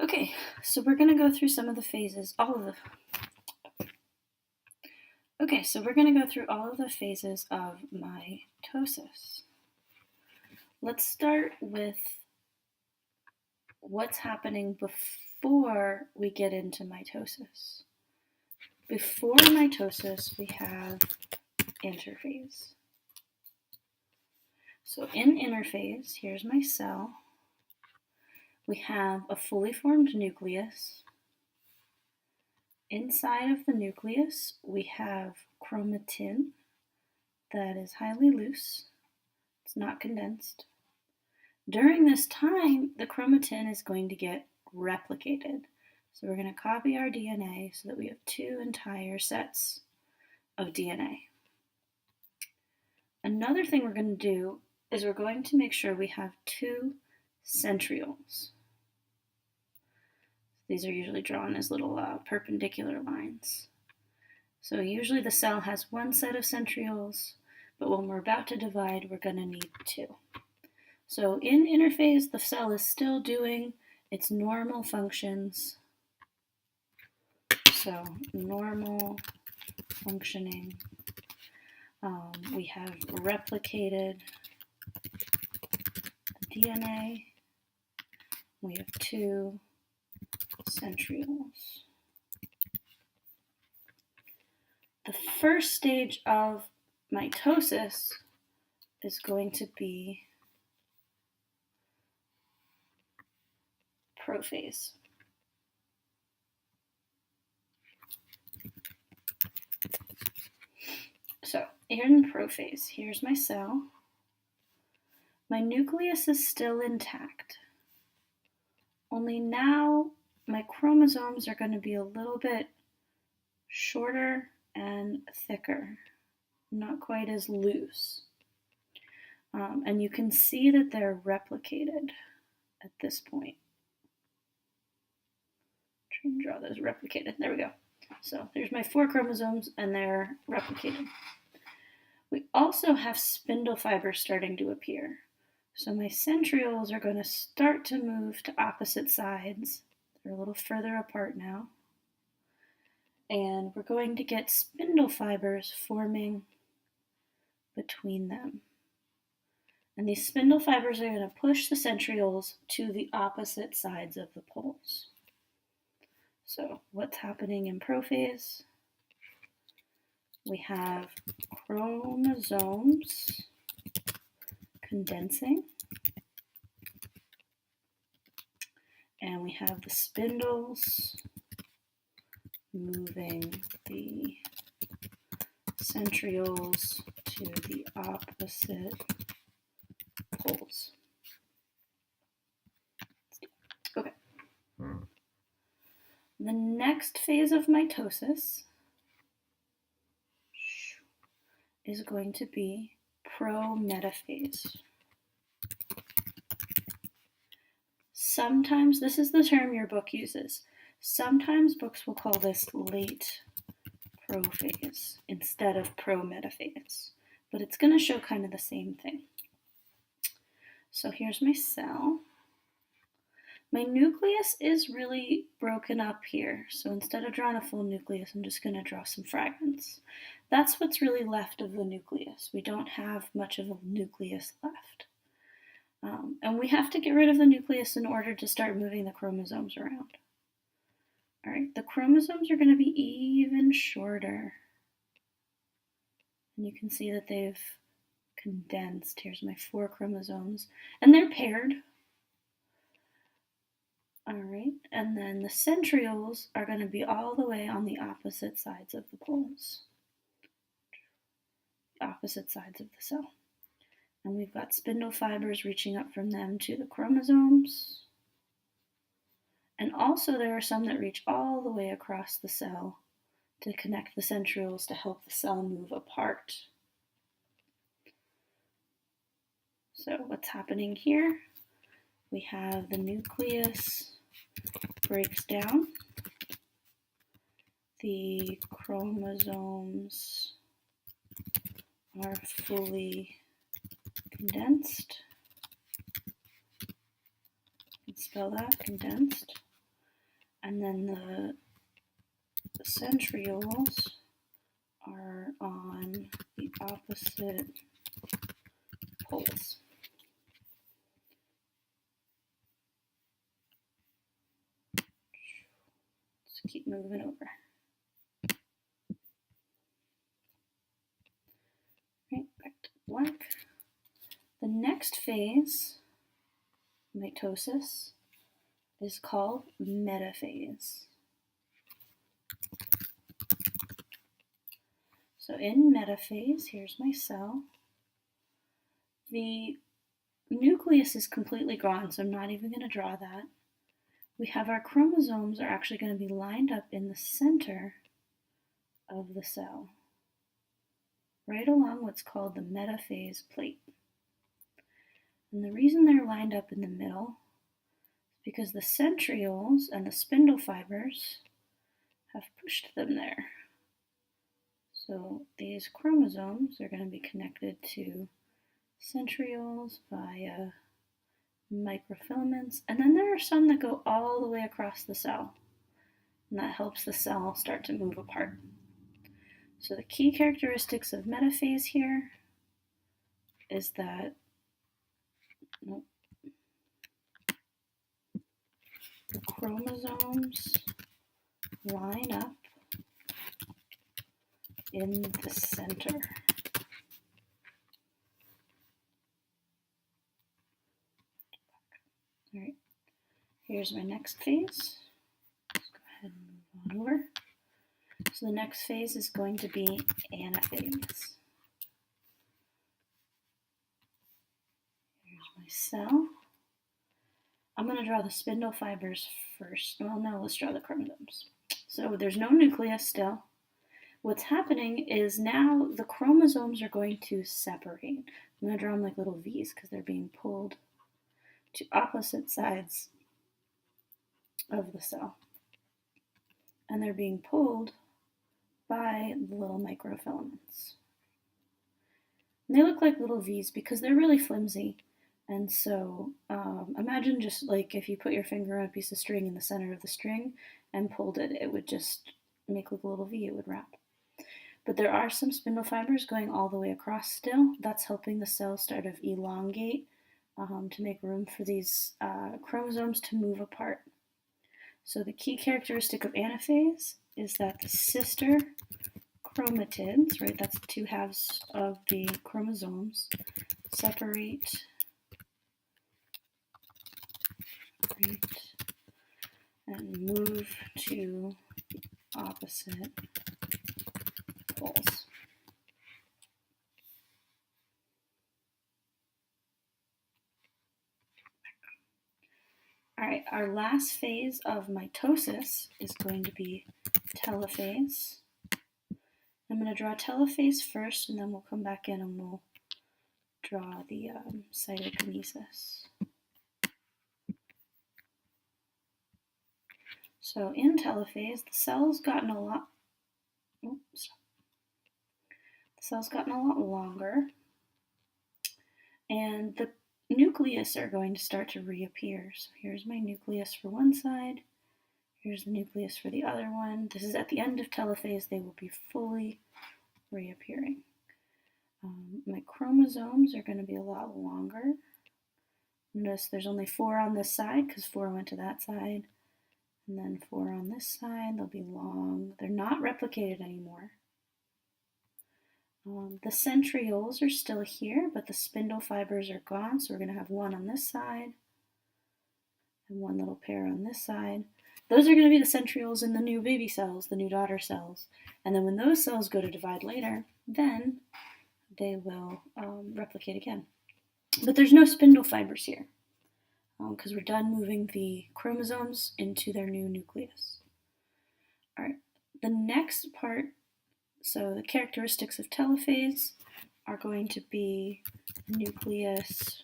Okay, so we're going to go through some of the phases, so we're going to go through all of the phases of mitosis. Let's start with what's happening before we get into mitosis. Before mitosis, we have interphase. So in interphase, here's my cell. We have a fully formed nucleus. Inside of the nucleus, we have chromatin that is highly loose. It's not condensed. During this time, the chromatin is going to get replicated. So we're going to copy our DNA so that we have two entire sets of DNA. Another thing we're going to do is we're going to make sure we have two centrioles. These are usually drawn as little perpendicular lines. So usually the cell has one set of centrioles, but when we're about to divide, we're going to need two. So in interphase, the cell is still doing its normal functions. So normal functioning. We have replicated the DNA. We have two centrioles. The first stage of mitosis is going to be prophase. So in prophase, here's my cell. My nucleus is still intact. Only now my chromosomes are going to be a little bit shorter and thicker, not quite as loose. And you can see that they're replicated at this point. Try and draw those replicated. There we go. So there's my 4 chromosomes, and they're replicated. We also have spindle fibers starting to appear. So my centrioles are going to start to move to opposite sides. They're a little further apart now. And we're going to get spindle fibers forming between them. And these spindle fibers are going to push the centrioles to the opposite sides of the poles. So what's happening in prophase? We have chromosomes condensing, and we have the spindles moving the centrioles to the opposite poles. Okay. The next phase of mitosis is going to be prometaphase. Sometimes, this is the term your book uses. Sometimes books will call this late prophase instead of prometaphase, but it's going to show kind of the same thing. So here's my cell. My nucleus is really broken up here, so instead of drawing a full nucleus, I'm just going to draw some fragments. That's what's really left of the nucleus. We don't have much of a nucleus left. And we have to get rid of the nucleus in order to start moving the chromosomes around. All right, the chromosomes are going to be even shorter. And you can see that they've condensed. Here's my 4 chromosomes, and they're paired. All right, and then the centrioles are going to be all the way on the opposite sides of the poles. Opposite sides of the cell. And we've got spindle fibers reaching up from them to the chromosomes. And also there are some that reach all the way across the cell to connect the centrioles to help the cell move apart. So what's happening here? We have the nucleus breaks down. The chromosomes are fully condensed. You can spell that, condensed. and then the centrioles are on the opposite poles. Let's keep moving over. Right, back to black. The next phase, mitosis, is called metaphase. So in metaphase, here's my cell. The nucleus is completely gone, so I'm not even going to draw that. We have our chromosomes are actually going to be lined up in the center of the cell, right along what's called the metaphase plate. And the reason they're lined up in the middle is because the centrioles and the spindle fibers have pushed them there. So these chromosomes are going to be connected to centrioles via microfilaments, and then there are some that go all the way across the cell, and that helps the cell start to move apart. So the key characteristics of metaphase here is that the chromosomes line up in the center. All right, here's my next phase. Let's go ahead and move on over. So the next phase is going to be anaphase. Here's my cell. I'm going to draw the spindle fibers first. Well, no, let's draw the chromosomes. So there's no nucleus still. What's happening is now the chromosomes are going to separate. I'm going to draw them like little V's because they're being pulled to opposite sides of the cell. And they're being pulled by the little microfilaments. And they look like little V's because they're really flimsy. And so imagine just like if you put your finger on a piece of string in the center of the string and pulled it, it would just make like a little V, it would wrap. But there are some spindle fibers going all the way across still. That's helping the cell start to elongate to make room for these chromosomes to move apart. So the key characteristic of anaphase is that the sister chromatids, right, that's the two halves of the chromosomes, separate and move to opposite poles. All right, our last phase of mitosis is going to be telophase. I'm going to draw telophase first, and then we'll come back in and we'll draw the cytokinesis. So in telophase, the cell's gotten a lot longer, and the nucleus are going to start to reappear. So here's my nucleus for one side, here's the nucleus for the other one. This is at the end of telophase, they will be fully reappearing. My chromosomes are going to be a lot longer. Notice there's only 4 on this side because 4 went to that side, and then 4 on this side. They'll be long. They're not replicated anymore. The centrioles are still here, but the spindle fibers are gone, so we're going to have 1 on this side and 1 little pair on this side. Those are going to be the centrioles in the new baby cells, the new daughter cells. And then when those cells go to divide later, then they will replicate again. But there's no spindle fibers here because we're done moving the chromosomes into their new nucleus. All right, the next part, so the characteristics of telophase are going to be nucleus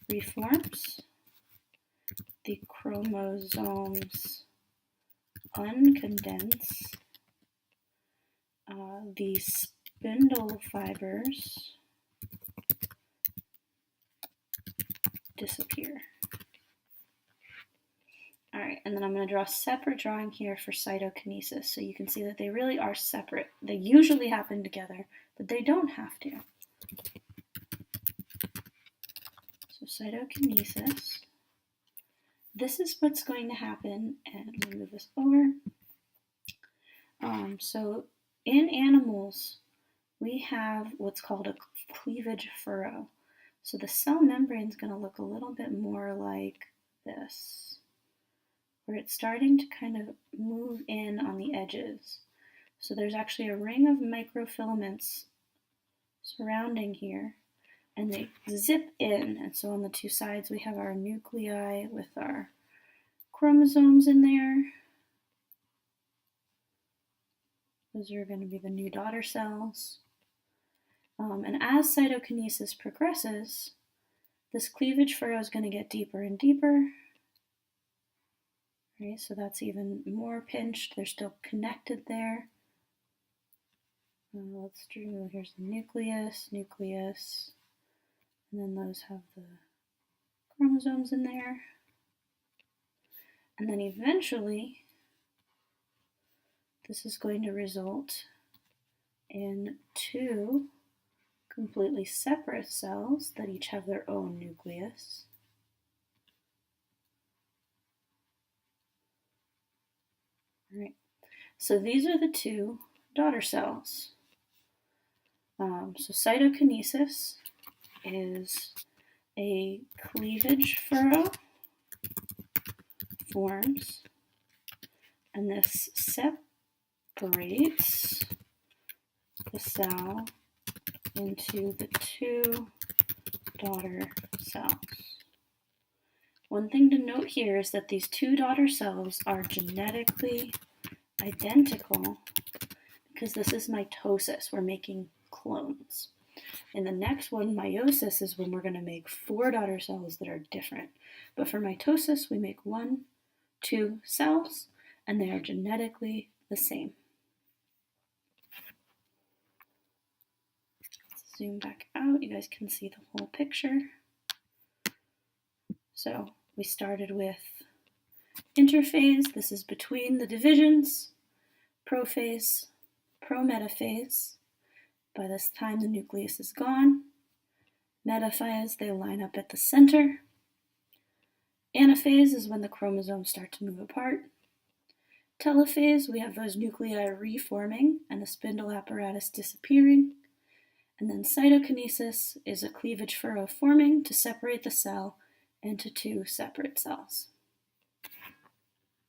reforms, the chromosomes uncondense, the spindle fibers disappear. All right, and then I'm going to draw a separate drawing here for cytokinesis, so you can see that they really are separate. They usually happen together, but they don't have to. So cytokinesis, this is what's going to happen, and let me move this over. So in animals, we have what's called a cleavage furrow. So the cell membrane is going to look a little bit more like this, where it's starting to kind of move in on the edges. So there's actually a ring of microfilaments surrounding here, and they zip in. And so on the two sides, we have our nuclei with our chromosomes in there. Those are going to be the new daughter cells. And as cytokinesis progresses, this cleavage furrow is going to get deeper and deeper. Right, so that's even more pinched. They're still connected there. Let's do, here's the nucleus, and then those have the chromosomes in there. And then eventually, this is going to result in two completely separate cells that each have their own nucleus. All right, so these are the two daughter cells. So cytokinesis is a cleavage furrow forms, and this separates the cell into the two daughter cells. One thing to note here is that these two daughter cells are genetically identical because this is mitosis. We're making clones. In the next one, meiosis, is when we're going to make four daughter cells that are different. But for mitosis, we make 1, 2 cells, and they are genetically the same. Let's zoom back out. You guys can see the whole picture. So we started with interphase. This is between the divisions. Prophase, prometaphase. By this time, the nucleus is gone. Metaphase, they line up at the center. Anaphase is when the chromosomes start to move apart. Telophase, we have those nuclei reforming and the spindle apparatus disappearing. And then cytokinesis is a cleavage furrow forming to separate the cell into two separate cells.